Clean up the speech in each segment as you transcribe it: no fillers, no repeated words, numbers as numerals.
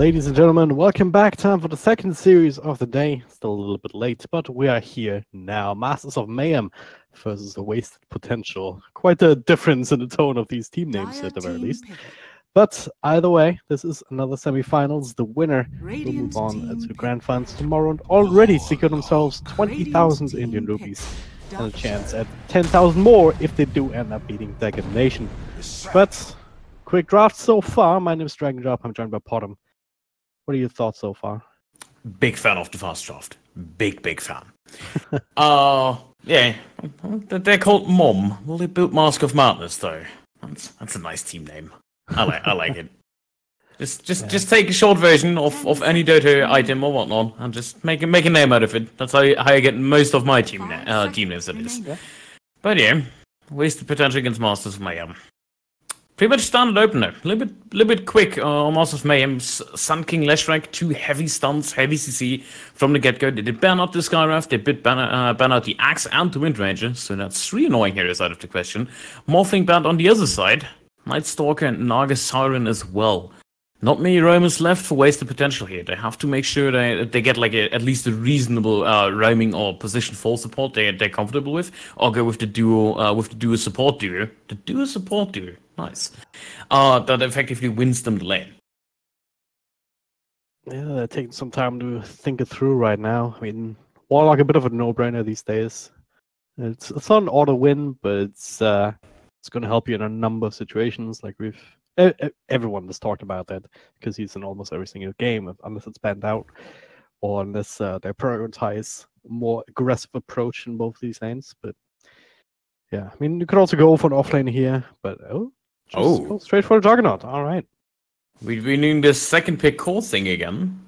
Ladies and gentlemen, welcome back. Time for the second series of the day. Still a little bit late, but we are here now. Masters of Mayhem versus the Wasted Potential. Quite a difference in the tone of these team names at the very least. But either way, this is another semifinals. The winner will move on to grand finals tomorrow and already secure themselves 20,000 Indian rupees and a chance at 10,000 more if they do end up beating Deccan Nation. But quick draft so far. My name is Dragon Drop. I'm joined by Potom. What are your thoughts so far? Big fan of the fast draft. Big fan. Yeah, they're called Mom. Well, they built Mask of Madness though. That's a nice team name. I like it. Just take a short version of any Dota item or whatnot and just make a name out of it. That's how I get most of my team names. That is. But yeah, Wasted Potential against Masters of Mayhem. Pretty much standard opener. A little bit quick on Masters of Mayhem. Sun King Leshrac, 2 heavy stuns, heavy CC from the get-go. They did ban out the Skywrath, they did ban out the Axe and the Wind Ranger, so that's 3 annoying heroes out of the question. Morphling banned on the other side. Night Stalker and Naga Siren as well. Not many Romans left for Wasted Potential here. They have to make sure they get like at least a reasonable roaming or position for support they're comfortable with, or go with the duo support duo. The duo support duo, nice. That effectively wins them the lane. Yeah, they're taking some time to think it through right now. I mean, Warlock a bit of a no-brainer these days. It's not an auto win, but it's going to help you in a number of situations. Like everyone has talked about that because he's in almost every single game, unless it's banned out or unless they prioritize a more aggressive approach in both these lanes. But yeah, I mean, you could also go for an offlane here, but go straight for a Juggernaut. All right. We've been doing this second pick core thing again.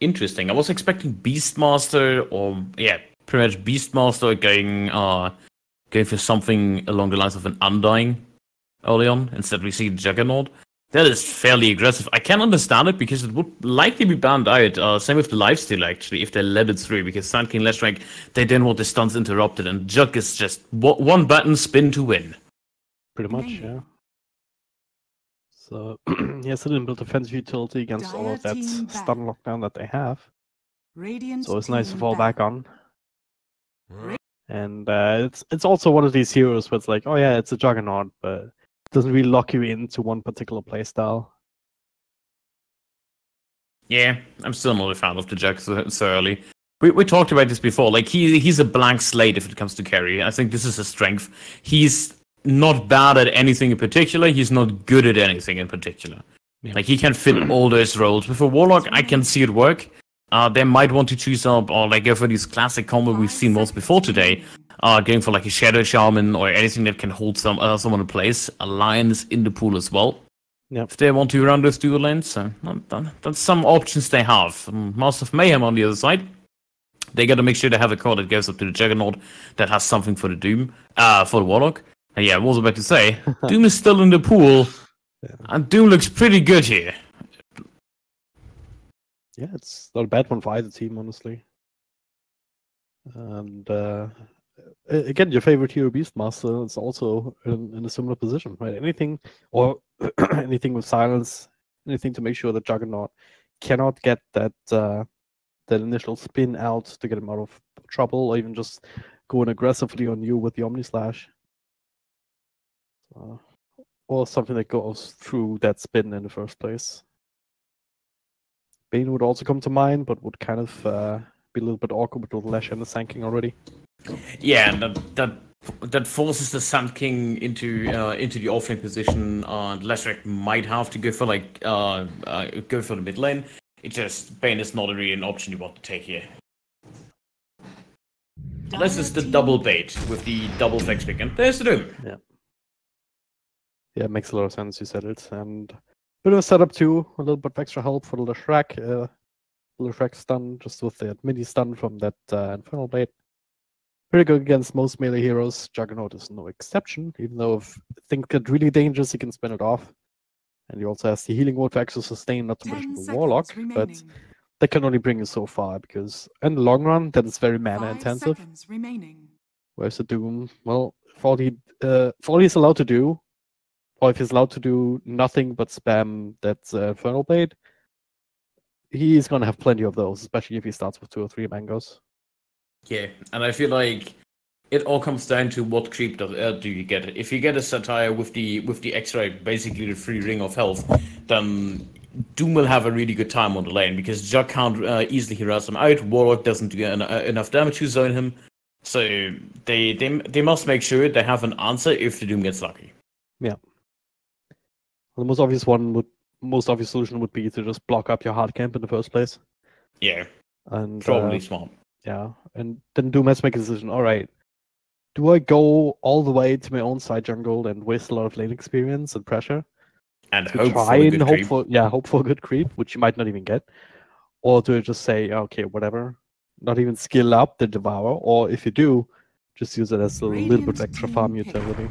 Interesting. I was expecting Beastmaster or pretty much Beastmaster going for something along the lines of an Undying early on. Instead, we see Juggernaut. That is fairly aggressive. I can understand it because it would likely be banned out. Same with the lifesteal, actually, if they let it through. Because Sand King Leshrac, they didn't want the stuns interrupted, and Jug is just one button spin to win. Pretty much, yeah. So, yes, it didn't build defensive utility against all of that stun lockdown that they have. So it's nice to fall back on. And it's also one of these heroes where it's like, oh yeah, it's a Juggernaut, but it doesn't really lock you into one particular playstyle. Yeah, I'm still not a fan of the Jug so early. We talked about this before. Like he's a blank slate if it comes to carry. I think this is his strength. He's not bad at anything in particular. He's not good at anything in particular. Yeah. Like he can fit all those roles. With a Warlock, I can see it work. They might want to choose up or like go for these classic combo we've seen most before today. Going for like a Shadow Shaman or anything that can hold someone in place. A Lion's in the pool as well. Yep. If they want to run those dual lanes, so that's some options they have. Master of Mayhem on the other side. They got to make sure they have a core that goes up to the Juggernaut that has something for the Doom, for the Warlock. And yeah, I was about to say, Doom is still in the pool, and Doom looks pretty good here. Yeah, it's not a bad one for either team, honestly. And again, your favorite hero, Beastmaster, is also in a similar position, right? Anything or anything with silence, anything to make sure that Juggernaut cannot get that initial spin out to get him out of trouble, or even just going aggressively on you with the Omni Slash. Or something that goes through that spin in the first place. Bane would also come to mind, but would kind of be a little bit awkward with the Lash and the Sand King already. Yeah, that forces the Sand King into the offlane position. Leshrac might have to go for go for the mid lane. It just Bane is not really an option you want to take here. Unless it's the double bait with the double Vex pick, and there's the Doom. Yeah, it makes a lot of sense. You said it, and bit of a setup too. A little bit of extra help for the Leshrac. Leshrac stun just with the mini stun from that Infernal Blade. Pretty good against most melee heroes. Juggernaut is no exception, even though if things get really dangerous, he can spin it off. And he also has the healing ward for extra sustain, not to mention the Warlock, but that can only bring you so far because in the long run, that is very mana intensive. Whereas the Doom, well, for all he's allowed to do, or if he's allowed to do nothing but spam that Infernal Blade, he's gonna have plenty of those, especially if he starts with 2 or 3 mangoes. Yeah, and I feel like it all comes down to what creep do you get. If you get a Satire with the extra, basically the free ring of health, then Doom will have a really good time on the lane, because Jug can't easily harass him out. Warlock doesn't do enough damage to zone him, so they must make sure they have an answer if the Doom gets lucky. Yeah. The most obvious solution would be to just block up your hard camp in the first place. Yeah, and probably smart. Yeah, and then Doom has to make a decision. All right, do I go all the way to my own side jungle and waste a lot of lane experience and pressure? And hope for a good creep, which you might not even get. Or do I just say, okay, whatever, not even skill up the Devour, or if you do, just use it as a little bit of extra farm utility,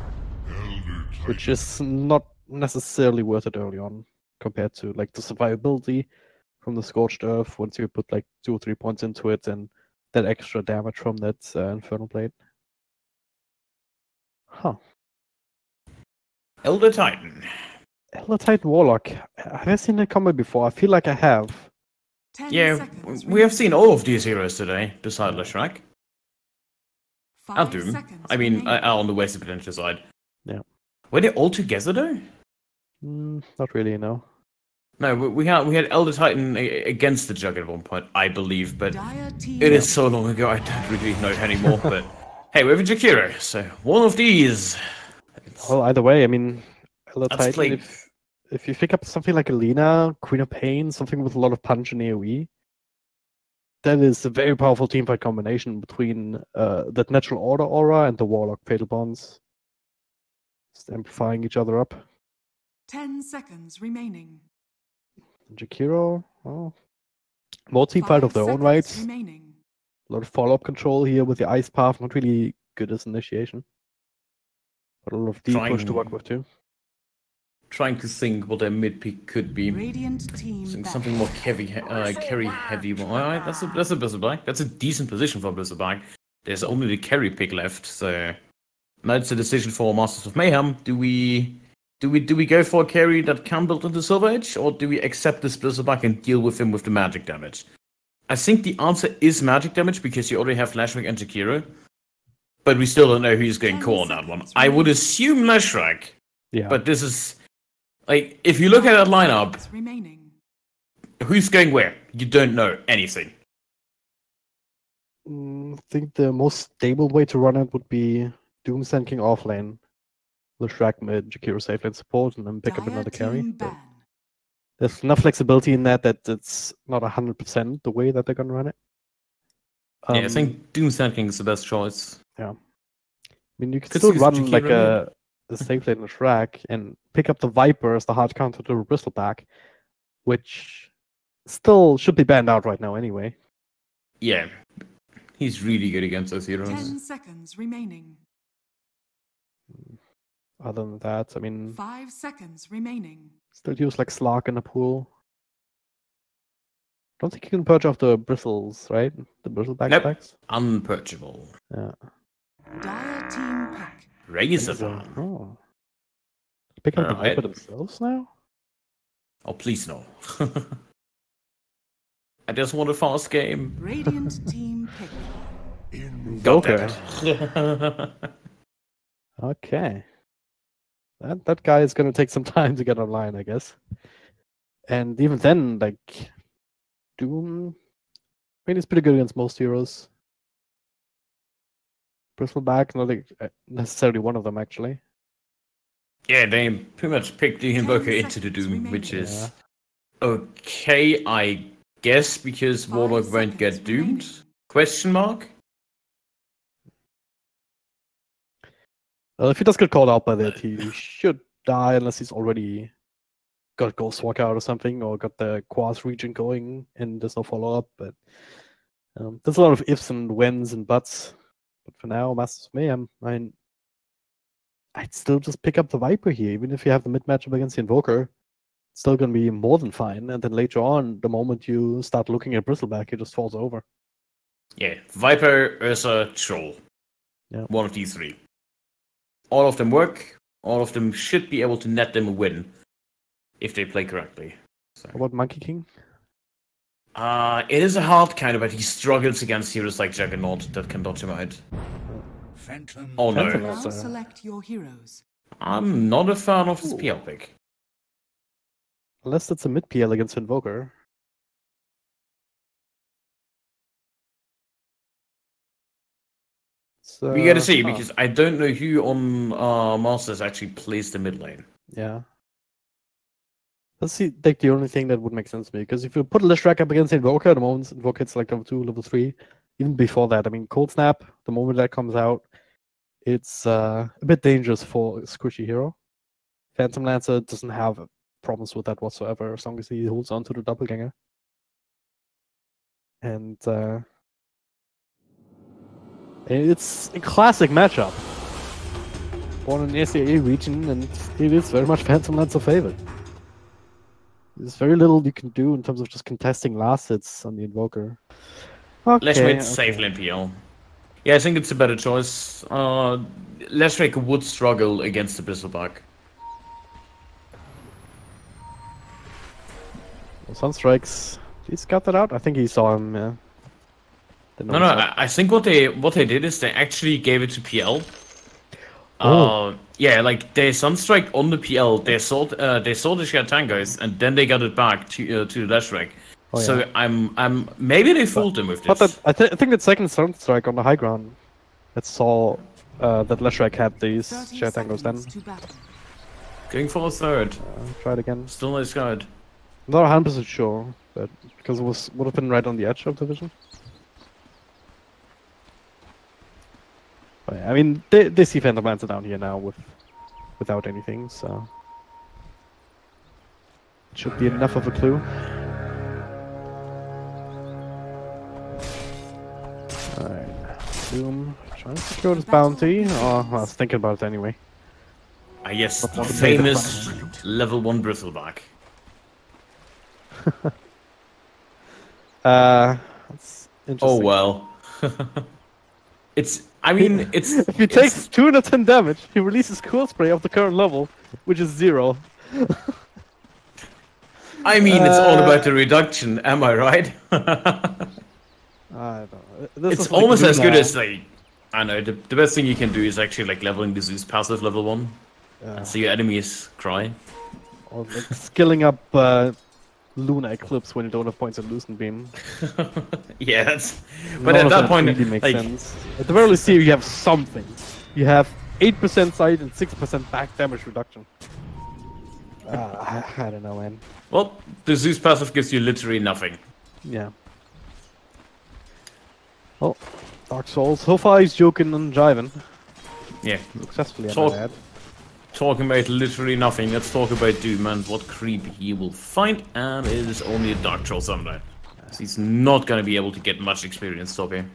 which is not necessarily worth it early on compared to like the survivability from the Scorched Earth once you put like 2 or 3 points into it and that extra damage from that Infernal Blade. Huh. Elder Titan Warlock. Have I seen that combo before? I feel like I have. Yeah, we have seen all of these heroes today, beside Leshrac. And Doom. I mean, on the wasted potential side. Yeah. Were they all together though? Not really, no. No, we had Elder Titan against the Jug at one point, I believe, but it is so long ago I don't really know anymore. But hey, we have a Jakiro, so one of these. Well, either way, I mean, Elder Titan, if you pick up something like Alina, Queen of Pain, something with a lot of punch and AoE, that is a very powerful teamfight combination between that Natural Order aura and the Warlock Fatal Bonds. Just amplifying each other up. 10 seconds remaining. Jakiro, well, more teamfight of their own rights. Remaining. A lot of follow-up control here with the Ice Path, not really good as initiation. But a lot of deep push to work with too. Trying to think what their mid pick could be. Radiant team something more carry heavy. Alright, that's a Blizzard Bag. That's a decent position for a Blizzard Bag. There's only the carry pick left, so now it's a decision for Masters of Mayhem. Do we go for a carry that can build into Silver Edge, or do we accept this Blizzard Bag and deal with him with the magic damage? I think the answer is magic damage because you already have Leshrac and Jakiro, but we still don't know who's going core on that one. I would assume Leshrac, but this is like, if you look at that lineup, who's going where? You don't know anything. I think the most stable way to run it would be Doom Sand King offlane, Leshrac mid, Jakiro safe lane support, and then pick up another carry. There's enough flexibility in that it's not 100% the way that they're gonna run it. I think Doom Sand King is the best choice. Yeah. I mean, you could still run like a safe lane Leshrac and pick up the Viper as the hard counter to Bristleback, which still should be banned out right now anyway. Yeah. He's really good against those heroes. 10 seconds remaining. Other than that, I mean... 5 seconds remaining. Still use like Slark in the pool. Don't think you can purge off the bristles, right? The bristleback stacks? Unpurgeable. Yeah. Dire team pick. Razor. Oh. Pick up the Viper themselves now? Oh, please no. I just want a fast game. Radiant team pick. Okay. That guy is gonna take some time to get online, I guess. And even then, like, Doom, I mean, he's pretty good against most heroes. Bristleback, not like necessarily one of them, actually. Yeah, they pretty much picked the Invoker into the Doom, which is okay, I guess, because Warlock won't get doomed? Question mark? Well, if he does get called out by that, he should die unless he's already got Ghostwalk out or something, or got the Quas region going and there's no follow-up. But there's a lot of ifs and whens and buts. But for now, Masters of Mayhem, I mean, I'd still just pick up the Viper here, even if you have the mid matchup against the Invoker. It's still going to be more than fine. And then later on, the moment you start looking at Bristleback, it just falls over. Yeah, Viper, Ursa, Troll. Yeah. One of these three. All of them work. all of them should be able to net them a win if they play correctly. So. How about Monkey King? It is a hard kind of, but he struggles against heroes like Juggernaut that can dodge him out. Phantom. Oh no. Phantom. Now Also. select your heroes. I'm not a fan of his PL pick. Unless it's a mid PL against Invoker. So, We gotta see, because I don't know who on Masters actually plays the mid lane. Yeah. That's like the only thing that would make sense to me. Because if you put Leshrac up against Invoker, at the moment Invoker hits like level 2, level 3. Even before that, I mean, Cold Snap, the moment that comes out, it's a bit dangerous for a squishy hero. Phantom Lancer doesn't have problems with that whatsoever, as long as he holds on to the doppelganger. And it's a classic matchup. Born in the SAA region, and it is very much Phantom Lancer favored. There's very little you can do in terms of just contesting last hits on the Invoker. Leshrac safe lane PL. Yeah, I think it's a better choice. Leshrac would struggle against the Bristleback. Sunstrikes. Did he scout that out? I think he saw him. Yeah. No, I think what they did is they actually gave it to PL. Yeah, like they Sunstrike on the PL. They saw the shared tangos, and then they got it back to Leshrac. Oh, yeah. So I'm maybe they fooled him with this. But I think that second Sunstrike on the high ground that saw that Leshrac had these 30 shared tangos then. seconds to battle. Going for a third. Try it again. Still no scout. I'm not 100% sure, but because it would have been right on the edge of the vision. But yeah, I mean, they see Phantom Lancer down here now without anything, so it should be enough of a clue. Alright, Doom trying to secure this bounty. Oh, I was thinking about it anyway. Yes, But the not the famous level 1 Bristleback. That's interesting. Oh well. I mean, it's... If he takes 210 damage, he releases Cool Spray of the current level, which is 0. I mean, it's all about the reduction, am I right? I don't know. This It's is like almost as good Luna. as, like... I know, the best thing you can do is actually, like, leveling the Zeus passive level 1. Yeah. So your enemies cry. Or like skilling up Luna Eclipse when you don't have points at Lucent Beam. Yeah, that's... None But at of that point, really makes like... sense. At the very least here you have something. You have 8% sight and 6% back damage reduction. I don't know, man. Well, the Zeus passive gives you literally nothing. Yeah. Well, Dark Souls. So far he's joking and jiving. Yeah. Successfully, I Talk- might add. Talking about literally nothing, let's talk about Doom and what creep he will find, and it is only a Dark Troll Summoner. So he's not gonna be able to get much experience top here.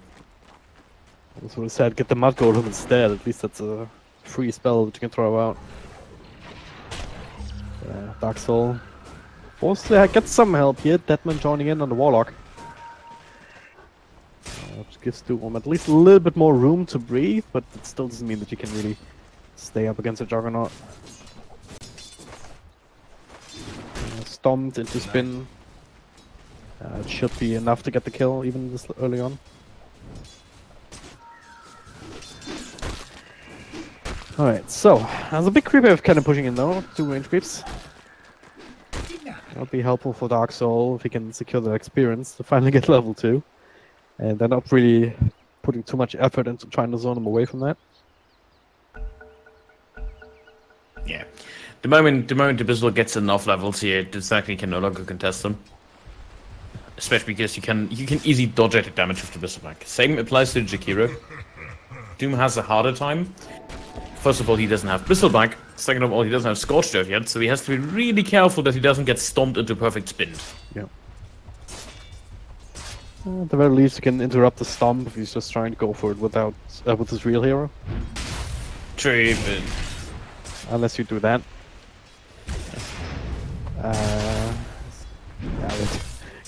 That's what I said, get the Mud Golem instead. At least that's a free spell that you can throw out. Dark Soul. Forced to get some help here. Deadman joining in on the Warlock. Which gives Doom at least a little bit more room to breathe, but it still doesn't mean that you can really stay up against a Juggernaut. Stomped into spin. It should be enough to get the kill even this early on. Alright, so there's a big creep wave kind of pushing in though, 2 range creeps. That'll be helpful for Dark Soul if he can secure the experience to finally get level 2. And they're not really putting too much effort into trying to zone him away from that. Yeah. The moment the Abyssal gets enough levels here, Dysacne can no longer contest them. Especially because you can easily dodge out the damage of the Bristleback. Same applies to Jakiro. Doom has a harder time. First of all, he doesn't have Bristleback. Second of all, he doesn't have Scorched Earth yet, so he has to be really careful that he doesn't get stomped into perfect spin. Yeah. At the very least, you can interrupt the stomp if he's just trying to go for it without with his real hero. True, but... Unless you do that. Yeah, they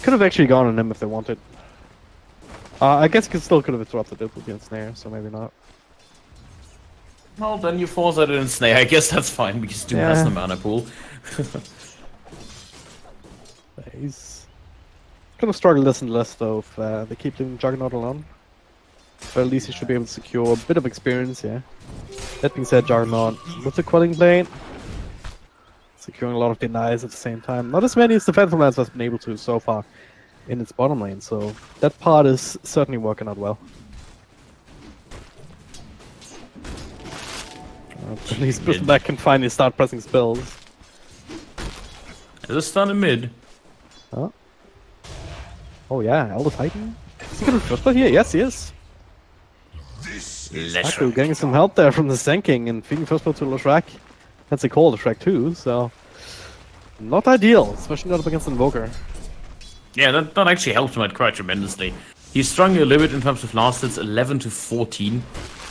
could have actually gone on him if they wanted. I guess you still could have interrupted it with the snare, so maybe not. Well, then you force it in Snare. I guess that's fine because Doom has the mana pool. He's gonna struggle less and less though if they keep doing Juggernaut alone. But at least he should be able to secure a bit of experience, yeah. That being said, Juggernaut with the Quelling Blade, securing a lot of denies at the same time. Not as many as the Phantom Lance has been able to so far in its bottom lane, so that part is certainly working out well. At least Bristleback can finally start pressing spells. Is a stun in mid? Oh. Oh yeah, Elder Titan. Is he gonna first blood here? Yes, he is. Actually, getting some help there from the Zen King and feeding first blood to Leshrac. That's a call, Leshrac too, so not ideal, especially not up against Invoker. Yeah, that actually helped him out quite tremendously. He's strung a little bit in terms of last hits, 11 to 14.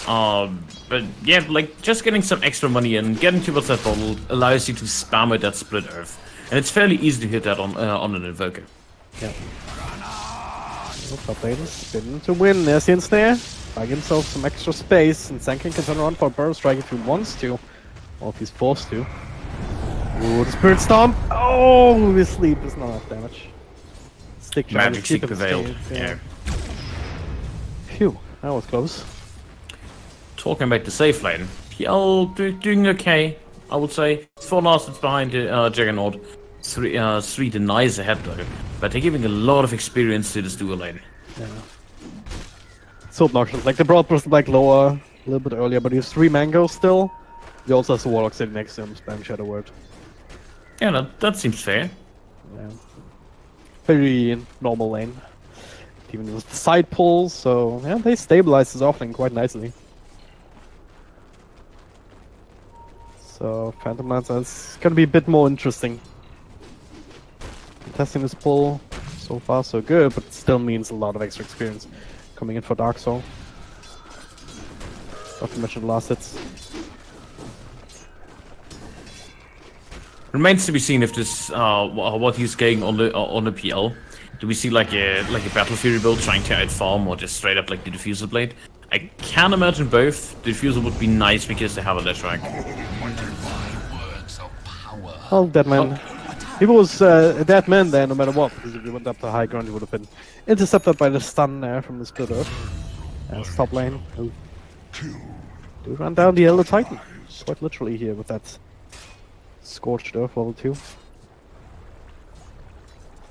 But yeah, like just getting some extra money in, getting towards that bottle allows you to spam with that split earth, and it's fairly easy to hit that on an Invoker. Yeah. Top lane spinning to win. There's the Snare. Buying himself some extra space, and Zen King can turn around for a Burrow Strike if he wants to, or if he's forced to. Ooh, the Spirit Stomp! Oh, his sleep is not enough damage. Stick charge. Magic Seek prevailed. Yeah. Phew, that was close. Talking about the safe lane, PL doing okay, I would say. 4 last hits behind Juggernaut. 3 denies ahead though, but they're giving a lot of experience to this dual lane. Yeah. So obnoxious. Like they brought Bristleback lower a little bit earlier, but he has 3 mangoes still. He also has the Warlock sitting next to him, spam Shadow Word. Yeah, that seems fair. Yeah. Very normal lane. Even with the side pulls, so yeah, they stabilize his offlane quite nicely. So Phantom Lancer is gonna be a bit more interesting. Testing this pull, so far so good, but it still means a lot of extra experience coming in for Dark Soul. Not to mention the last hits. Remains to be seen if this what he's getting on the PL. Do we see like a Battle Fury build trying to outfarm, or just straight up like the Diffuser Blade? I can imagine both. The Diffuser would be nice because they have a Leshrac. Oh, dead man. He was a dead man there no matter what, because if he went up to high ground he would have been intercepted by the stun there from the split earth. As top lane. Oh. Do run down the Elder Titan. Quite literally here with that Scorched Earth level 2.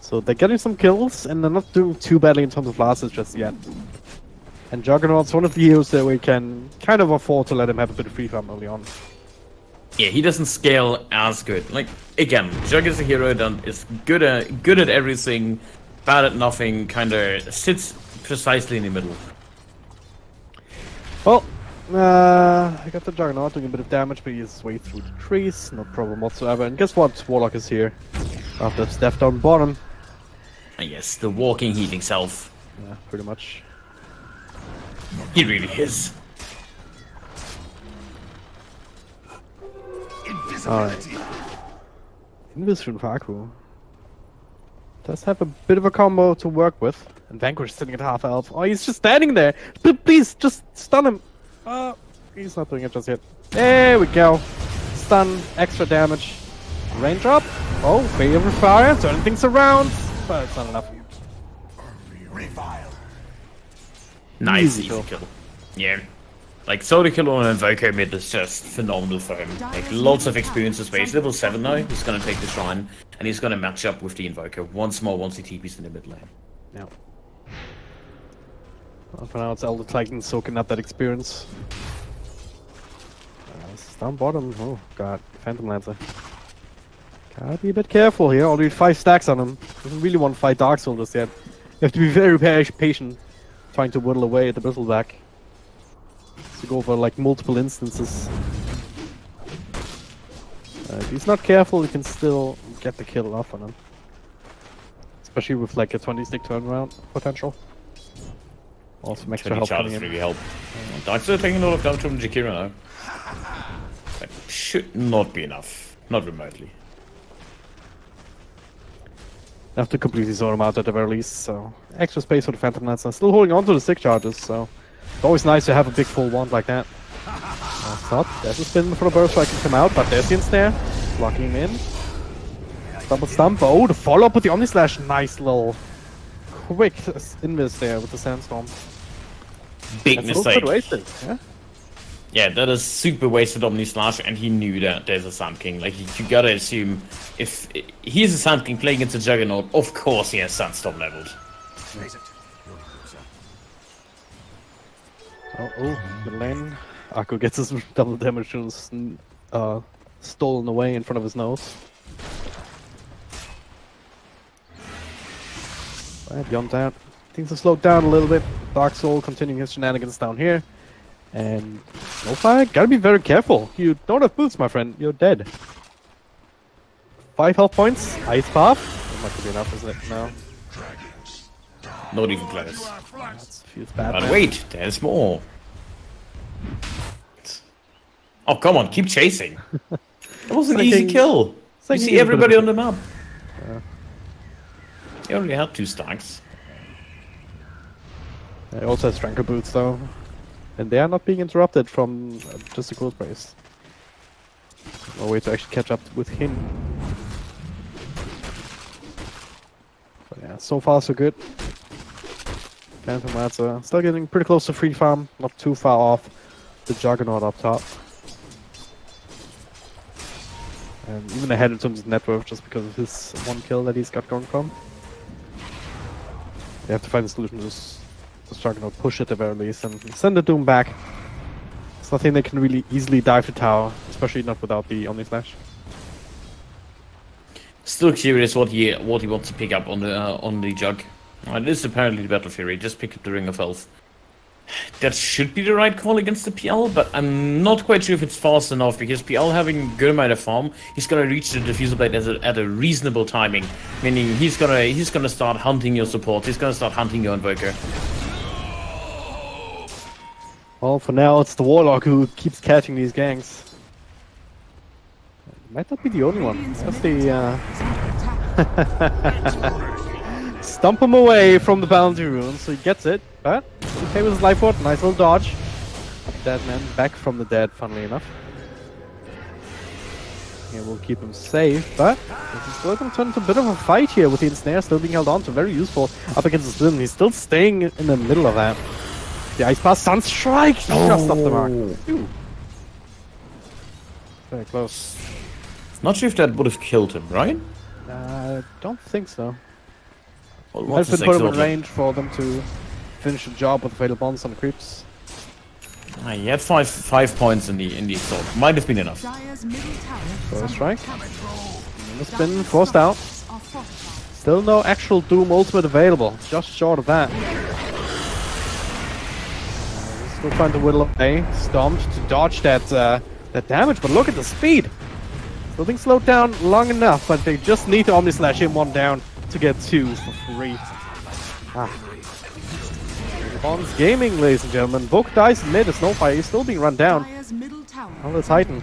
So they're getting some kills, and they're not doing too badly in terms of losses just yet. And Juggernaut's one of the heroes that we can kind of afford to let him have a bit of free farm early on. Yeah, he doesn't scale as good. Like, again, Jug is a hero that is good at everything, bad at nothing, kinda sits precisely in the middle. Well, I got the Juggernaut doing a bit of damage, but he's way through the trees, no problem whatsoever. And guess what? Warlock is here. After it's death down bottom. And yes, the walking healing self. Yeah, pretty much. He really is. Alright. Invis for Aku does have a bit of a combo to work with. And Vanquish sitting at half health. Oh, he's just standing there. Please, just stun him. He's not doing it just yet. There we go. Stun, extra damage. Raindrop. Oh, favorite fire, turning things around. But it's not enough. Nice Easy easy kill. Yeah. Like, solo kill on an Invoker mid is just phenomenal for him. Like, lots of experience in space. Level 7 now, he's gonna take the Shrine, and he's gonna match up with the Invoker once more once he TP's in the mid lane. Yeah. Well, for now it's Elder Titan soaking up that experience. Down bottom. Oh god, Phantom Lancer. Gotta be a bit careful here. Already 5 stacks on him. Doesn't really want to fight Dark Soul just yet. You have to be very patient, trying to whittle away at the Bristleback. To go for like multiple instances. If he's not careful, he can still get the kill off on him. Especially with like a 20-stick turnaround potential. Also some extra help coming in. Really help. Dark Soul taking a lot of damage from Jakira now. That should not be enough. Not remotely. Have to completely sort him out at the very least, so extra space for the Phantom Lancer. Still holding on to the stick charges, so it's always nice to have a big full wand like that. Thought there's a spin for the burst so I can come out, but there's the ensnare. Blocking him in. Double stump. Oh, the follow up with the Omni Slash. Nice little quick invis there with the Sandstorm. Big That's mistake. Wasted, yeah? Yeah, that is super wasted Omni Slash, and he knew that there's a Sand King. Like, you gotta assume if he's a Sand King playing against a Juggernaut, of course he has Sandstorm leveled. Oh, the lane. Akko gets his double damage and stolen away in front of his nose. Right, beyond that, things have slowed down a little bit. Dark Soul continuing his shenanigans down here. And Snowfire, gotta be very careful. You don't have boots, my friend. You're dead. 5 health points. Ice Path. That might be enough, isn't it? No. Not even close. That feels bad. But wait, there's more. Oh, come on, keep chasing. That was an easy kill. You see everybody on the map. He only had 2 stacks. He also has Strangle Boots, though. And they are not being interrupted from just a Cold Brace. No way to actually catch up with him. But yeah, so far so good. Phantom Lads are still getting pretty close to free farm, not too far off the Juggernaut up top. And even ahead in terms of net worth just because of his 1 kill that he's got going from. They have to find a solution to this Juggernaut, push at the very least, and send the Doom back. It's nothing they can really easily dive to tower, especially not without the Omni Slash. Still curious what he wants to pick up on the Jug. It is apparently the Battle Fury, just pick up the Ring of Health. That should be the right call against the PL, but I'm not quite sure if it's fast enough, because PL having good amount of farm, he's gonna reach the Diffusal Blade at a reasonable timing, meaning he's gonna start hunting your support, he's gonna start hunting your Invoker. Well, for now it's the Warlock who keeps catching these ganks. Might not be the only one. That's the stump him away from the bounty rune, so he gets it, but okay with his life ward, nice little dodge. Dead man back from the dead, funnily enough. Yeah, we'll keep him safe, but this is still going to turn into a bit of a fight here with the ensnare still being held on to. Very useful up against the Slim. He's still staying in the middle of that. The Ice Pass Sunstrike just off the mark. Ooh. Very close. Not sure if that would have killed him, right? Don't think so. Well, I've been put him in range for them to finish the job with Fatal Bonds on the creeps. He had five points in the assault. Might have been enough. First strike. It's been forced out. Still no actual Doom ultimate available. Just short of that. Still trying to whittle away. Stomped to dodge that damage, but look at the speed. Still being slowed down long enough, but they just need to Omni Slash him 1 down to get 2 for free. Bonds Gaming, ladies and gentlemen. Book dies mid. Snowfire is still being run down. Oh, the Titan.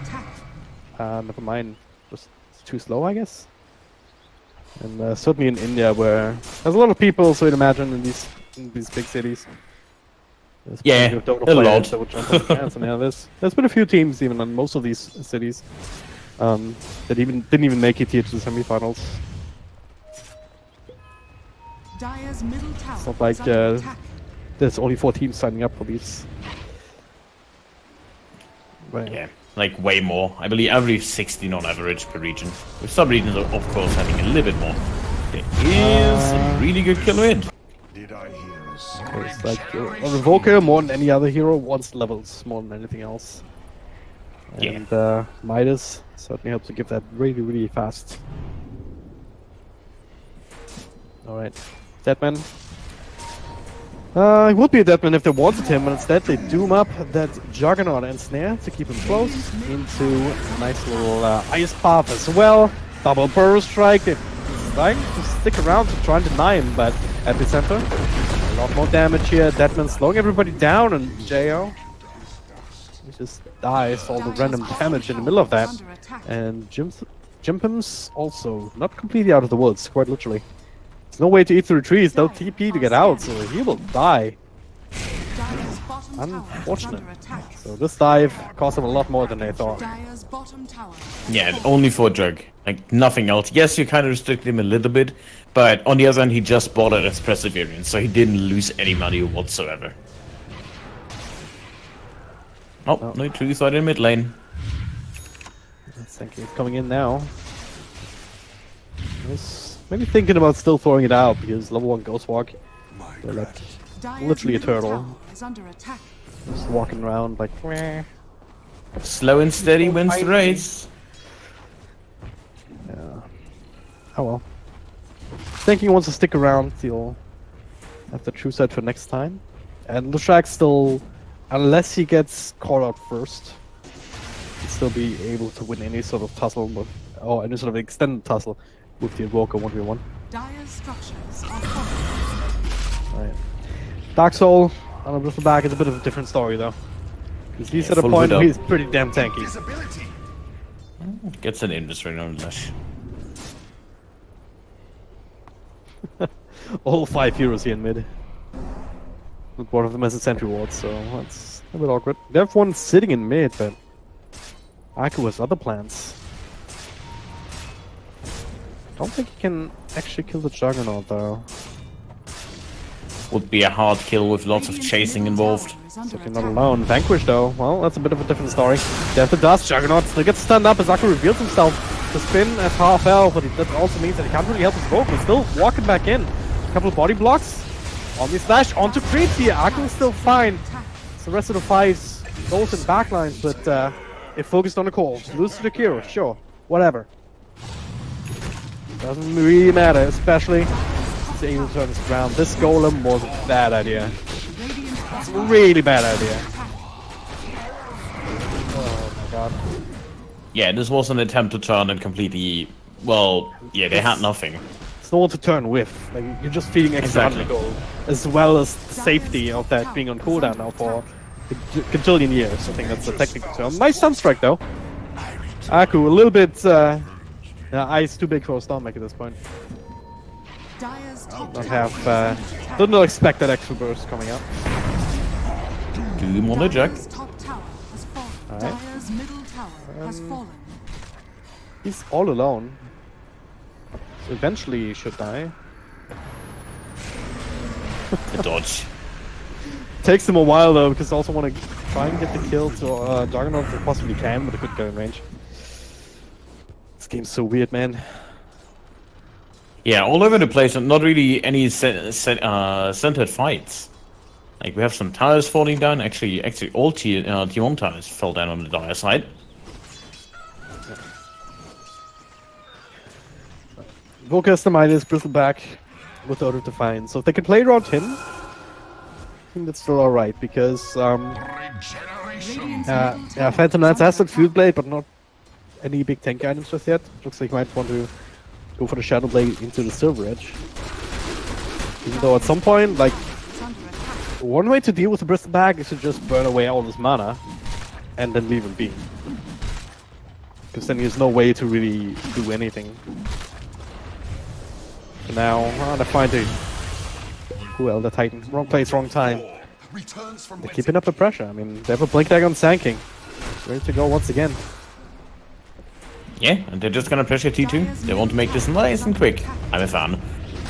Never mind. Just too slow, I guess. And certainly in India, where there's a lot of people, so you'd imagine in these big cities. Yeah, a lot. There's been a few teams even on most of these cities that didn't even make it here to the semifinals. It's not like there's only 4 teams signing up for these. But yeah, like way more. I believe 16 on average per region. With some regions, of course, having a little bit more. There is a really good kill win. It's like Revoker, more than any other hero, wants levels more than anything else. And Midas certainly helps to give that really, really fast. Alright, Deadman. It would be a Deadman if they wanted him, but instead they doom up that Juggernaut and Snare to keep him close into a nice little Ice Path as well. Double Burrow Strike. They're trying to stick around to try and deny him, but Epicenter. A lot more damage here. Deadman slowing everybody down, and Jo he just dies all the random damage in the middle of that. And Jimpim's also not completely out of the woods, quite literally. There's no way to eat through trees, no TP to get out, so he will die. Unfortunate. So this dive cost them a lot more than they thought. Dire's bottom tower. Yeah, only for a drug. Like, nothing else. Yes, you kind of restricted him a little bit, but on the other hand, he just bought it as Perseverance, so he didn't lose any money whatsoever. Oh, no truth right in mid lane. Thank you. It's coming in now. Maybe thinking about still throwing it out because level 1 Ghost Walk. They're like literally a turtle. Is under attack. Just walking around like meh. Slow and steady wins the race. Yeah. Oh well. Thinking he wants to stick around till have the true set for next time. And Lushak still, unless he gets caught out first, he'll still be able to win any sort of tussle with, or any sort of extended tussle with the Invoker 1v1. Dire's structures are falling. Right. Dark Soul on a Bristol back is a bit of a different story though. Because he's at a point where he's pretty damn tanky. Gets an industry nonetheless. All 5 heroes here in mid. But one of them has a sentry ward, so that's a bit awkward. They have one sitting in mid, but Aku has other plans. Don't think he can actually kill the Juggernaut though. Would be a hard kill with lots of chasing involved. Certainly not alone. Vanquish though, well, that's a bit of a different story. Death to Dust, Juggernaut still gets stunned up as Aku reveals himself to spin at half health, but that also means that he can't really help his boat, but still walking back in. A couple of body blocks. On the slash, onto creep here. Aku is still fine. So the rest of the fives goes in backlines, but it focused on the call. Lose to the Kiro, sure. Whatever. Doesn't really matter, especially since he's able to turn this around. This golem was a bad idea. It's a really bad idea. Oh my god. Yeah, this was an attempt to turn it completely... Well, yeah, they had nothing. It's no one to turn with. Like, you're just feeding extra gold, as well as the safety of that being on cooldown now for a gajillion years. I think that's the technical term. Nice Sunstrike though. Aku, a little bit... ice too big for a stomach at this point. Did not expect that extra burst coming up. Doom on the Jack. Alright. Middle tower has fallen. He's all alone. So eventually he should die. A dodge. Takes him a while though, because I also want to try and get the kill to Juggernaut if I possibly can, but I couldn't get in range. This game's so weird, man. Yeah, all over the place, and not really any centered fights. Like, we have some towers falling down. Actually all T1 towers fell down on the Dire side. Volker has the minus, Bristleback with Auto Define. So if they can play around him, I think that's still alright, because Phantom Lance has that Field Blade, but not any big tank items just yet. Looks like you might want to go for the Shadow Blade into the Silver Edge. Even though at some point, like, one way to deal with the Bristleback is to just burn away all this mana and then leave him be. Because then there's no way to really do anything. For now, they're fine to... Well, the Titan. Wrong place, wrong time. They're keeping up the pressure. I mean, they have a Blink Dagger on Sand ready to go once again. Yeah, and they're just gonna pressure T2. They want to make this nice and quick. I'm a fan.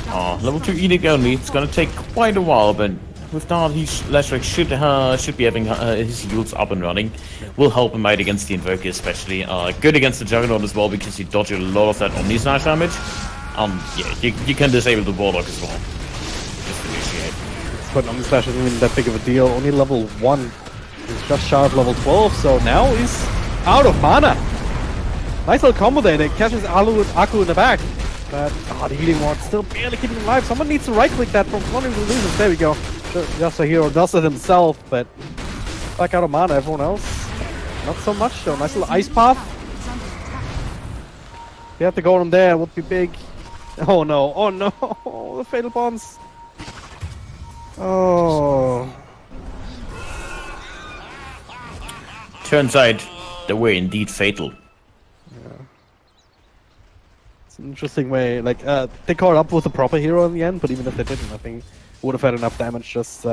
Level 2 Edict only. It's gonna take quite a while, but with that, Lashrak should be having his heals up and running. Will help him out against the Invoker especially. Good against the Juggernaut as well, because you dodge a lot of that Omni Slash damage. Yeah, you can disable the Warlock as well. Just initiate. But Omni Slash isn't even that big of a deal. Only level 1. He's just shy of level 12, so now he's out of mana. Nice little combo there. They catches Aku in the back. But the healing ward still barely keeping him alive. Someone needs to right click that from one of the losers. There we go. Just a hero does it himself, but back out of mana. Everyone else, not so much. So nice little ice path. You have to go on there. It would be big. Oh no! Oh no! The fatal bombs. Oh. Turns out they were indeed fatal. It's an interesting way. Like, they caught up with a proper hero in the end, but even if they didn't, I think would have had enough damage just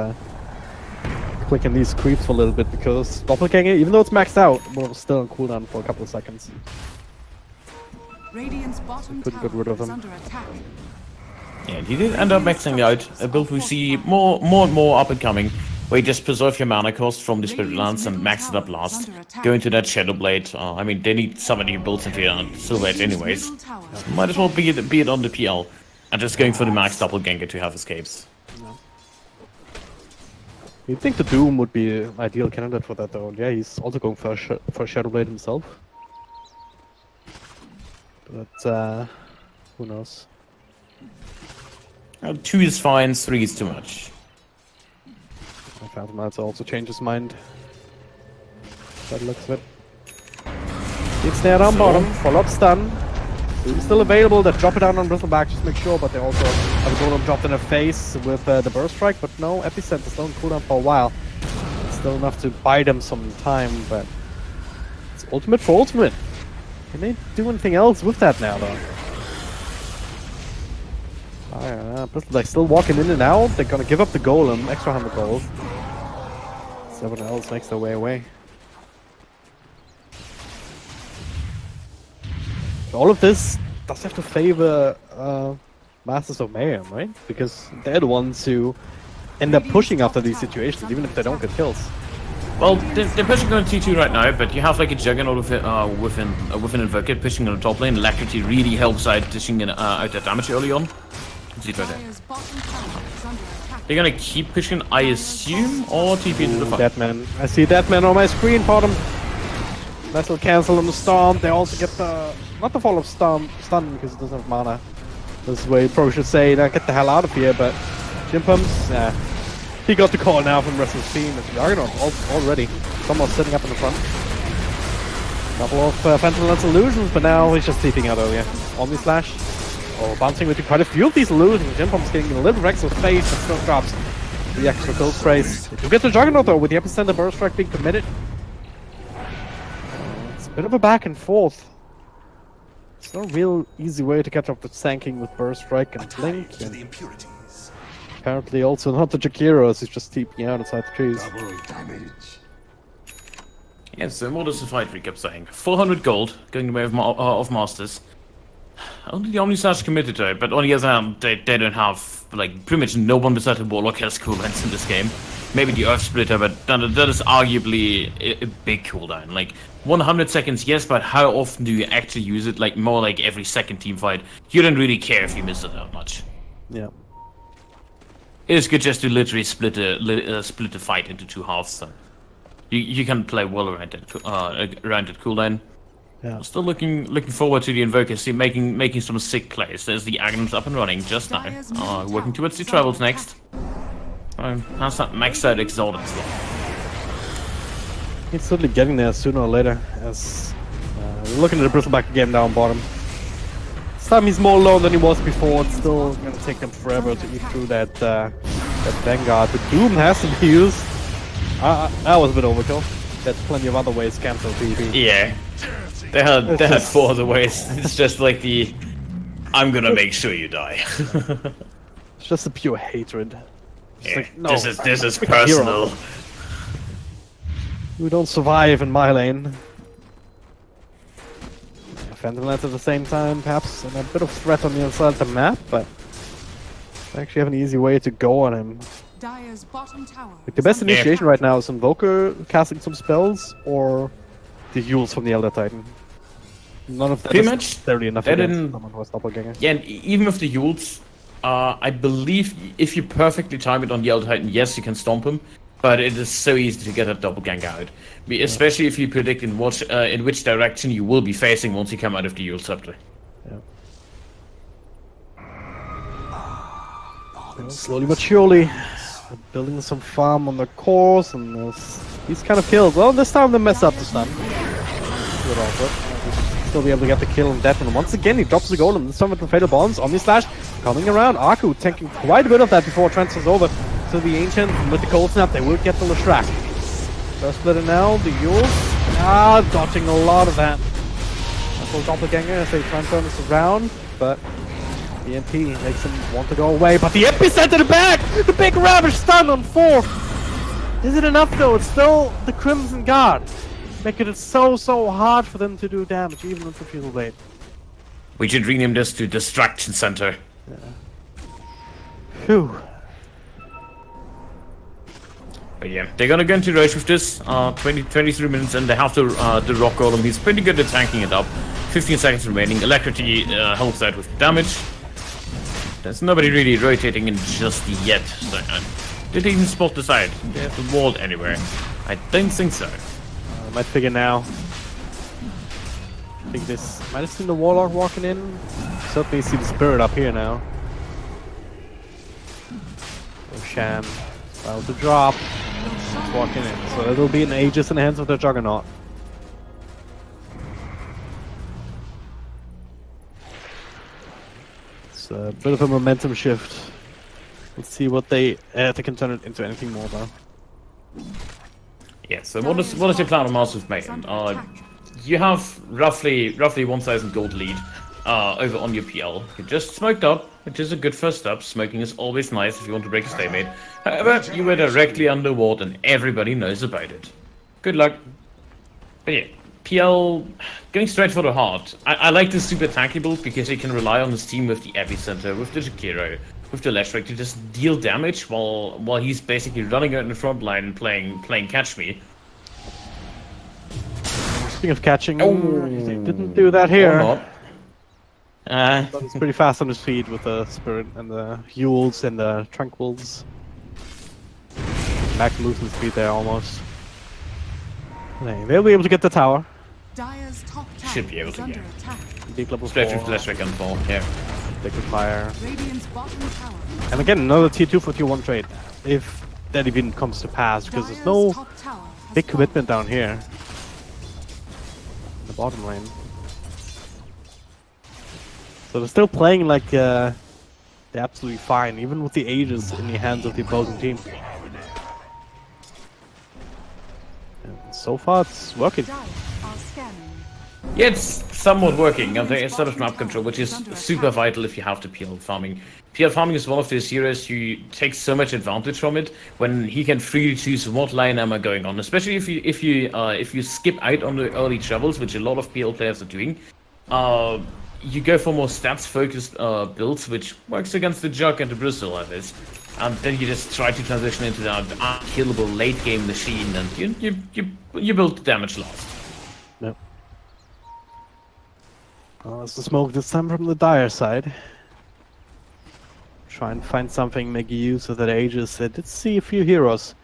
quicken these creeps for a little bit because Doppelganger, even though it's maxed out, will still on cooldown for a couple of seconds. Radiant's bottom Couldn't get rid tower of is him. under attack. Yeah, and he did end up maxing out a build we see more and more up and coming, where you just preserve your mana cost from the Spirit Lance and max it up last. Go into that Shadow Blade. I mean, they need some of your builds into Silver Edge anyways. Might as well be it on the PL. And just going for the max Doppelganger to have escapes. You'd think the Doom would be an ideal candidate for that, though. Yeah, he's also going for a Shadow Blade himself. But, who knows? 2 is fine, 3 is too much. Phantom Knights also change his mind. That looks of it. It's there on bottom, follow-up stun. Doom's still available, they drop it down on Bristleback, just make sure, but they also have a golem dropped in their face with the burst strike, but no, Epicenter still on cooldown for a while. It's still enough to buy them some time, but it's ultimate for ultimate. Can they do anything else with that now, though? Bristleback still walking in and out, they're gonna give up the golem, extra 100 gold. Everyone else makes their way away. All of this does have to favor Masters of Mayhem, right? Because they're the ones who end up pushing after these situations, even if they don't get kills. Well, they're pushing on T2 right now, but you have like a Juggernaut with an Invoker pushing on the top lane. Alacrity really helps out dishing out that damage early on. See it right there. Dire's bottom tower is under attack. They're gonna keep pushing, I assume, or TP into the fight. Deadman. I see Deadman on my screen, bottom. Vessel cancel on the Storm. They also get the... not the fall of stun because it doesn't have mana. This is where you probably should say, get the hell out of here, but... Jim Pumps, he got the call now from the rest of the team. It's Juggernaut already. Someone's sitting up in the front. Couple of Phantom Lance illusions, but now he's just sleeping out earlier. Omni Slash. Oh, bouncing with quite a few of these illusions. Jim Pump's getting a little Rex with face and still drops the extra gold sprays. You get the Juggernaut though, with the Epicenter Burst Strike being committed. It's a bit of a back and forth. It's no real easy way to catch up the Sanking with Burst Strike and Blink. And apparently also not the Jakiros, who's just TPing out inside the trees. Yeah, so Modus the Fight, we kept saying. 400 gold, going the way of Masters. Only the Omnislash committed to it, but on the other hand, they don't have, like, pretty much no one besides the Warlock has cooldowns in this game. Maybe the Earth Splitter, but that is arguably a big cooldown. Like, 100 seconds, yes, but how often do you actually use it? Like, more like every second team fight. You don't really care if you miss it that much. Yeah. It is good just to literally split the fight into 2 halves, so you can play well around that cooldown. Yeah. Still looking forward to the Invoker, making some sick plays. There's the Aghanim's up and running just now. Working towards the Travels next. How's that maxed out Exalted as well? He's certainly getting there sooner or later, as we're looking at the Bristleback again down bottom. This time he's more alone than he was before. It's still gonna take them forever to eat through that Vanguard. The Doom has to be used. That was a bit overkill. There's plenty of other ways to cancel PvP. Yeah. They had 4 other ways. It's just like the I'm gonna make sure you die. It's just a pure hatred. Yeah, like, no, this is personal. Hero. You don't survive in my lane. Phantom Lance at the same time, perhaps a bit of threat on the inside of the map, but I actually have an easy way to go on him. Dire's bottom tower. Like, the best initiation right now is Invoker casting some spells, or the Yules from the Elder Titan. None of that is necessarily enough against someone who has Doppelganger. Yeah, and even with the Yules, I believe if you perfectly time it on the Elder Titan, yes, you can stomp him, but it is so easy to get that Doppelganger out. Especially if you predict in which direction you will be facing once you come out of the Yule Scepter. Yeah. Slowly but surely, building some farm on the course, and these kind of kills. Well, this time they mess up the stun. Still be able to get the kill on Deadman. Once again, he drops the golem. This time with the Fatal Bonds. Omni Slash coming around. Aku tanking quite a bit of that before it transfers over to the Ancient. And with the Cold Snap, they will get the Leshrac. First splitter now, the Yules. Dodging a lot of that. That's all Doppelganger as they try and turn this around. But the MP makes him want to go away. But the Epicenter back! The big Ravage stun on 4! Is it enough though? It's still the Crimson Guard. Making it so hard for them to do damage, even with the Fuel Blade. We should rename this to Distraction Center. Phew. But yeah, they're gonna go into Roach with this. 23 minutes and they have the Rock Golem. He's pretty good at tanking it up. 15 seconds remaining. Electricity helps out with damage. There's nobody really rotating in just yet. So, did they even spot the side? They have the wall anywhere? I don't think so. Might figure now. I think this might have seen the Warlock walking in. Certainly see the Spirit up here now. Sham about to drop. It's walking in. So it'll be an Aegis in the hands of the Juggernaut. It's a bit of a momentum shift. Let's see what they can turn it into anything more though. Yeah, so what is your plan on Master of Mayhem? You have roughly 1,000 gold lead over on your PL. You just smoked up, which is a good first step. Smoking is always nice if you want to break a stalemate. However, you were directly under ward and everybody knows about it. Good luck. But yeah, PL going straight for the heart. I like this super tanky build because he can rely on his team with the Epicenter, with the Jakiro, with the Leshrac to just deal damage while he's basically running out in the front line and playing catch me. Speaking of catching, he didn't do that here. But it's pretty fast on his feet with the Spirit and the Yules and the Tranquils. Back movement speed there almost. They'll be able to get the tower. Dire's top tower Should be able is to, under yeah. attack. Deep level 4. Straight with Leshrac and fall, yeah. Liquid Fire. Radiant's bottom tower. And again, another tier 2 for tier 1 trade. If that even comes to pass, because there's no Top tower has big fallen. commitment down here. The bottom lane. So they're still playing like they're absolutely fine, even with the Aegis in the hands of the opposing team. And so far it's working. Dire are scanning. Yeah, it's somewhat working. There is sort of map control, which is super vital if you have the PL farming. PL farming is one of those heroes who takes so much advantage from it when he can freely choose what line am I going on. Especially if you skip out on the early travels, which a lot of PL players are doing. You go for more stats-focused builds, which works against the Jug and the Bristol at this. And then you just try to transition into that unkillable late-game machine, and you build damage last. Yep. It's the smoke this time from the Dire side. Try and find something, make use of that Aegis. I did see a few heroes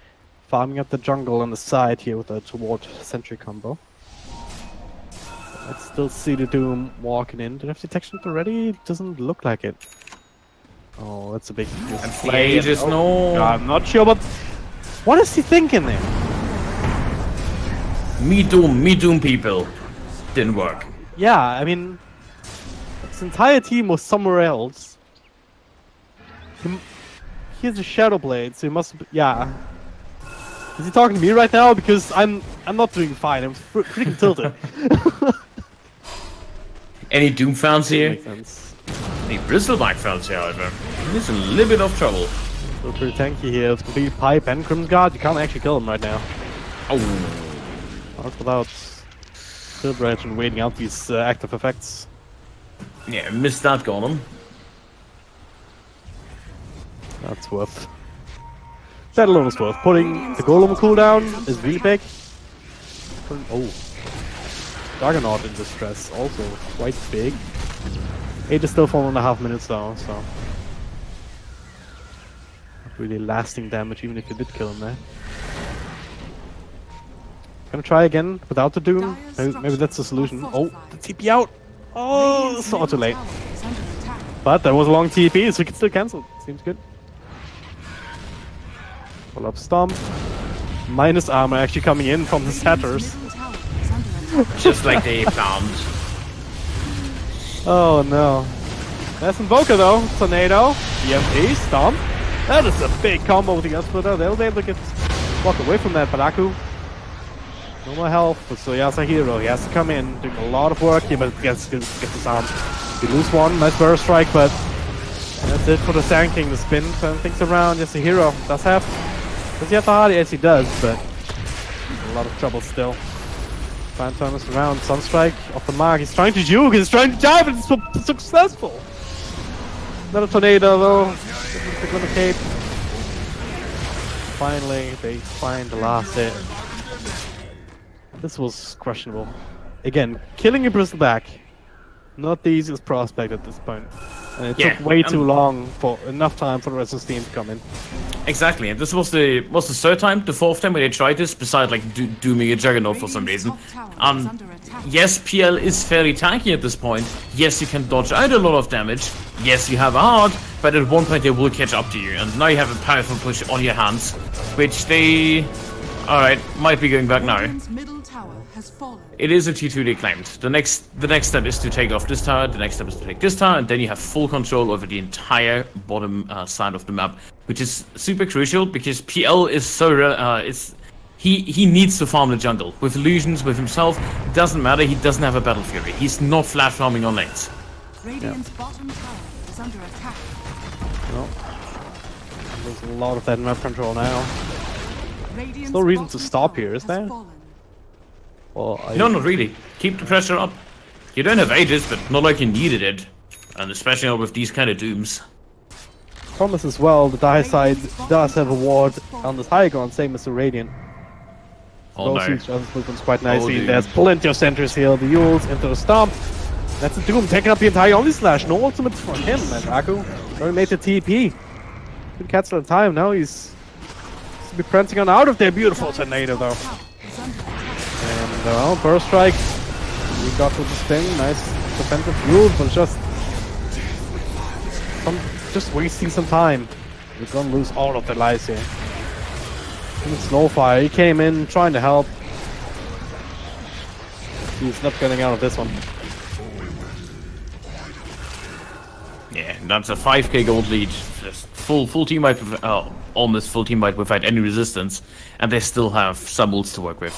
farming up the jungle on the side here with a toward sentry combo. I still see the Doom walking in. Do they have detection already? Doesn't look like it. Oh, that's a big play. Aegis, no. I'm not sure, but what is he thinking there? Me Doom people. Didn't work. Yeah, I mean, his entire team was somewhere else. He has a Shadow Blade, so he must be, yeah. Is he talking to me right now? Because I'm not doing fine. I'm freaking tilted. Any Doom fans here? Makes sense. Any Bristleback fans here, however. He's in a little bit of trouble. Still pretty tanky here. It's complete pipe and Crimson Guard. You can't actually kill him right now. Oh. Not without Silverage and waiting out these active effects. Yeah, missed that Golem. That's worth. That alone is worth. Putting the Golem cooldown is really big. Oh. Juggernaut in distress, also quite big. 8 is still 4.5 minutes though, so. Not really lasting damage, even if you did kill him there. Gonna try again without the Doom. Maybe that's the solution. Oh, the TP out! Oh, it's not too late. But that was a long TP, so we can still cancel. Seems good. Pull up Stomp. Minus armor actually coming in from the Satyrs. Just like they planned. Oh no. That's Invoker though. Tornado. EMP. Stomp. That is a big combo with the Gunsplitter. They'll be able to walk away from that, Baraku. No more health, but so he has a hero. He has to come in, doing a lot of work here, but gets this arm. You lose one, nice burst strike, but that's it for the tanking. The spin, turn things around. Just a hero. Does have Does he have the hardy? Yes, he does, but a lot of trouble still. Trying to turn this around. Sunstrike off the mark. He's trying to juke. He's trying to dive, and it's successful. Another tornado, though. The Glimmer Cape. Finally, they find the last hit. This was questionable. Again, killing a Bristleback, not the easiest prospect at this point. And it took way too long for enough time for the rest of the team to come in. Exactly, and this was the third time, the fourth time when they tried this, besides like dooming a Juggernaut for some reason. Yes, PL is fairly tanky at this point. Yes, you can dodge out a lot of damage. Yes, you have a hard, but at one point they will catch up to you, and now you have a powerful push on your hands, which they, all right, might be going back now. It is a T2 they claimed. The next step is to take off this tower. The next step is to take this tower, and then you have full control over the entire bottom side of the map, which is super crucial because PL is so he needs to farm the jungle with illusions, with himself. It doesn't matter. He doesn't have a battle fury. He's not flash farming on lanes. Radiant's bottom tower is under attack. No. There's a lot of that map control now. There's no reason to stop here, is there? Well, no, not really. Keep the pressure up. You don't have Aegis, but not like you needed it. And especially with these kind of dooms. Promise as well, the Dire side does have a ward on this high ground, same as the Radiant. Oh Both no. each other's movements quite nicely. Oh, there's plenty of centers here. The Yules into the stomp. That's a Doom taking up the entire Only Slash. No ultimates for him, and Aku already made the TP. Couldn't cancel the time. Now he's to be prancing on out of there. Beautiful tornado though. And Burst Strike. We got to the spin. Nice defensive Yules, but just wasting some time. We're gonna lose all of their lives here. And Snowfire, he came in trying to help. He's not getting out of this one. Yeah, that's a 5k gold lead. Just full team wipe, almost full team wipe without any resistance, and they still have some ults to work with.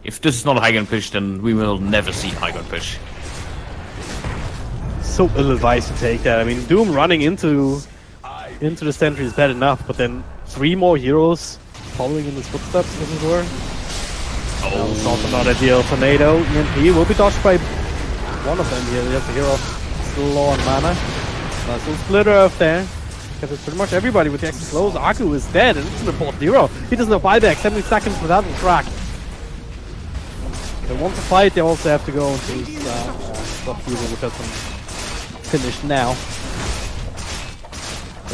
If this is not a high ground push, then we will never see high ground push. So ill-advised to take that. I mean, Doom running into the sentry is bad enough, but then 3 more heroes following in his footsteps, as it were. Oh, it's not ideal. Tornado, EMP will be dodged by one of them here. There's the hero still low on mana. Nice little splitter up there. Because it's pretty much everybody with the extra slows. Aku is dead, and it's an important hero. He doesn't have buyback, 70 seconds without the track. If they want to fight, they also have to go into stop using the person finished now.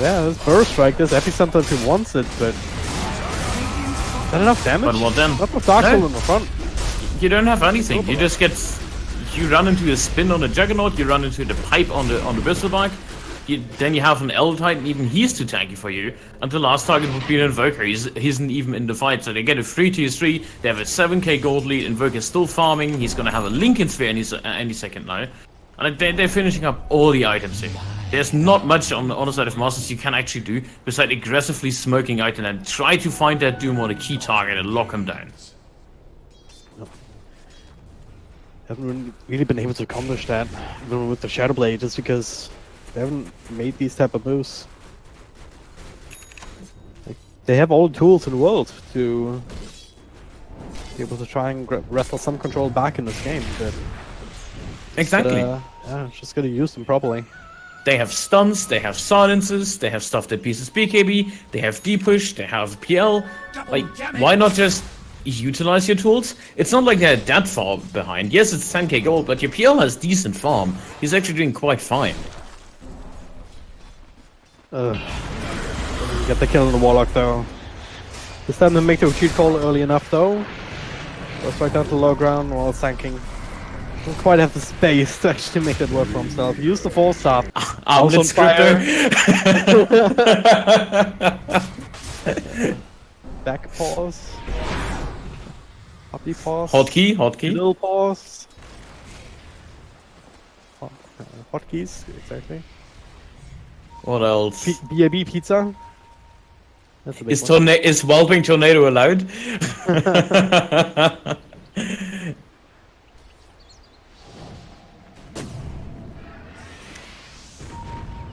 Yeah, this Burst Strike, this Epicenter if he wants it, but is that enough damage? But what then? Not with Dark Soul in the front. You don't have anything. You just get, you run into a spin on the Juggernaut, you run into the pipe on the Bristleback. Then you have an L Titan, even he's too tanky for you. And the last target would be an Invoker. He isn't even in the fight, so they get a 3-2-3. They have a 7k gold lead. Invoker's still farming. He's gonna have a Lincoln Sphere any second now. And they're finishing up all the items here. There's not much on the side of Masters you can actually do besides aggressively smoking out and then try to find that Doom on a key target and lock him down. Haven't really been able to accomplish that even with the Shadow Blade, just because they haven't made these type of moves. Like, they have all the tools in the world to be able to try and wrestle some control back in this game, but exactly. Just gotta use them properly. They have stuns, they have silences, they have stuff that pieces BKB, they have D-push, they have PL. Like, why not just utilize your tools? It's not like they're that far behind. Yes, it's 10k gold, but your PL has decent farm. He's actually doing quite fine. Get the kill on the Warlock though. This time they make the retreat call early enough though. Goes right down to low ground while sinking. Doesn't quite have the space to actually make that work for himself. Use the 4-stop. Let's fire. Back pause. Hoppy pause. Hotkey. Little pause. Hotkeys, exactly. What else? BAB pizza. That's a big Is is Whelping Tornado allowed?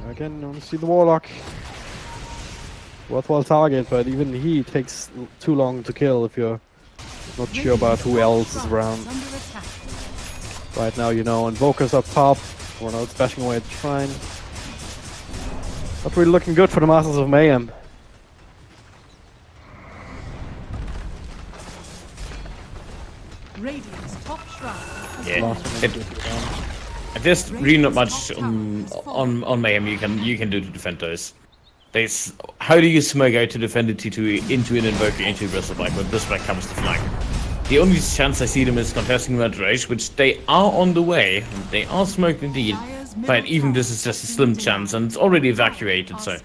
Again, I want to see the Warlock. Worthwhile target, but even he takes too long to kill if you're not sure about who else is around. Under attack. Right now, you know, Invoker's up top. We're not bashing away at the shrine. Not really looking good for the Masters of Mayhem. Radiant's top shrine has Yeah. fallen. There's really not much on Mayhem you can do to defend those. There's how do you smoke out to defend a T2 into an Invoker into a Bristleback when Bristleback comes to flank? The only chance I see them is contesting Red Rage, which they are on the way. They are smoked indeed, but even this is just a slim chance, and it's already evacuated. So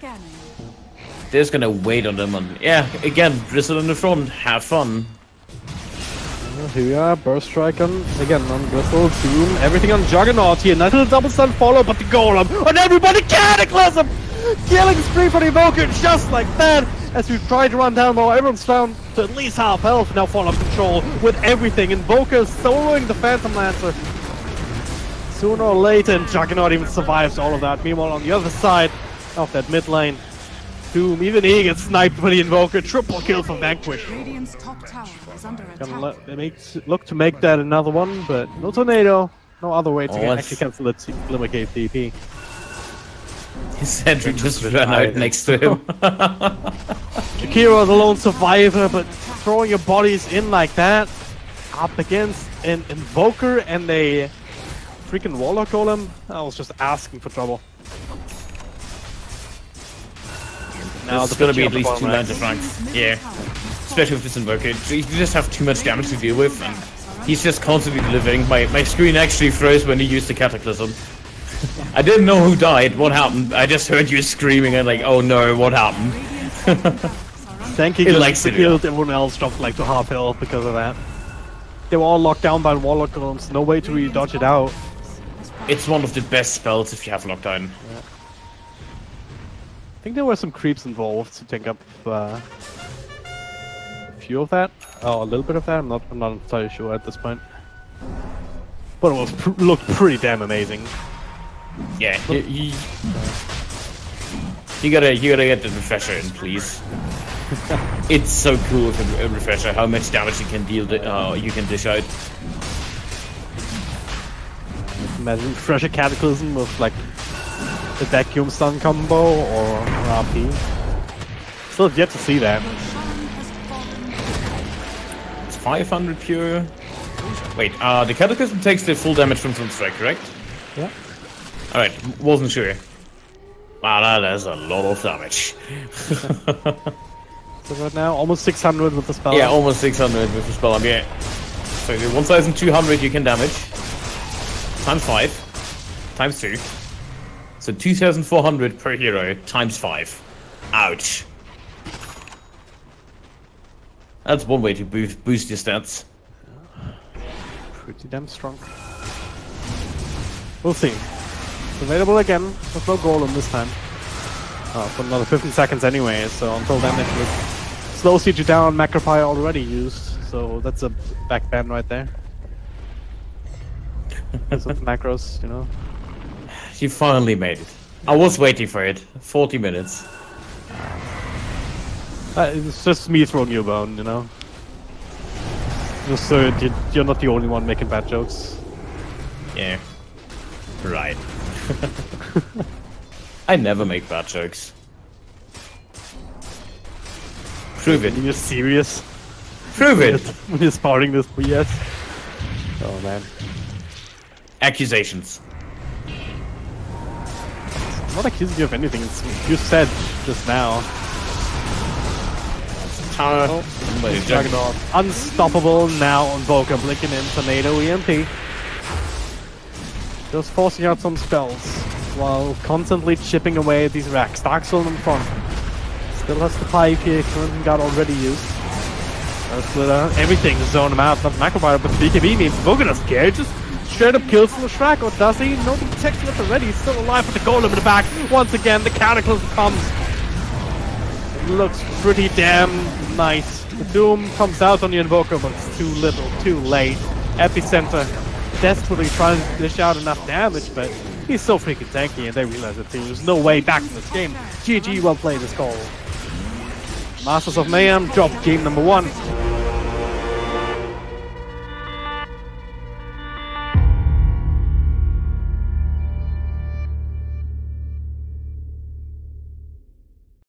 they're just gonna wait on them. And yeah, again, Bristle in the front, have fun. Here we are, Burst Strike on, again on Bristle, Doom, everything on Juggernaut here. Nice little double stun follow, but the Golem on everybody, Cataclysm! Killing spree for the Invoker just like that. As we try to run down more, everyone's down to at least half health, now fall off control with everything. Invoker soloing the Phantom Lancer. Sooner or later, and Juggernaut even survives all of that. Meanwhile, on the other side of that mid lane, Doom, even he gets sniped by the Invoker. Triple kill for Vanquish. Radiant's top tower is under Gonna attack. look to make that another one, but no tornado. No other way to Oh, actually cancel the Glimmer Cave TP. His sentry just ran out next to him. Shakira's a lone survivor, but throwing your bodies in like that, up against an Invoker and a freaking Warlock Golem, I was just asking for trouble. Now There's gonna be at least 2 lines of flanks. Yeah. Especially with this Invoker. You just have too much damage to deal with, and he's just constantly delivering. My screen actually froze when he used the Cataclysm. I didn't know who died, what happened. I just heard you screaming and like, oh no, what happened? Thanking It likes to do killed, everyone else dropped like to half health because of that. They were all locked down by Warlock Golems, no way to really dodge it out. It's one of the best spells if you have lockdown. I think there were some creeps involved to take up a few of that. Oh, a little bit of that. I'm not entirely sure at this point. But it was looked pretty damn amazing. Yeah, you gotta get the refresher in, please. It's so cool with a refresher how much damage you can deal. You can dish out. Imagine Refresher Cataclysm with like the vacuum stun combo or RP. Still have yet to see that. It's 500 pure. Wait, the Cataclysm takes the full damage from Strike, correct? Yeah. Alright, wasn't sure. Wow, that is a lot of damage. So right now, almost 600 with the spell. Yeah, almost 600 with the spell. Yeah. So 1,200 you can damage. Times 5. Times 2. So 2,400 per hero. Times 5. Ouch. That's one way to boost your stats. Pretty damn strong. We'll see. It's available again with no Golem this time. For another 15 seconds anyway, so until then it would slow siege you down. Macropie already used, so that's a backban right there. Because of the macros, you know. You finally made it. I was waiting for it. 40 minutes. It's just me throwing you a bone, you know. Just so you're not the only one making bad jokes. Yeah. Right. I never make bad jokes. Prove it. You're serious? Prove it! When you're spouting this BS? Oh man. Accusations. I'm not accusing you of anything, it's you said just now. Juggernaut. Unstoppable now, Invoker blinking in, Tornado EMP. Just forcing out some spells while constantly chipping away at these racks. Dark Soul in front. Still has the pipe here, currently got already used. Everything, zone him out, not Macrobite, but BKB means Invoker doesn't care, just straight up kills from the Shrek, or does he? No protection left already, he's still alive with the Golem in the back. Once again, the Cataclysm comes. It looks pretty damn nice. The Doom comes out on the Invoker, but it's too little, too late. Epicenter desperately trying to dish out enough damage, but he's so freaking tanky, and they realize that there's no way back in this game. GG, well played, this call. Masters of Mayhem drop game number 1.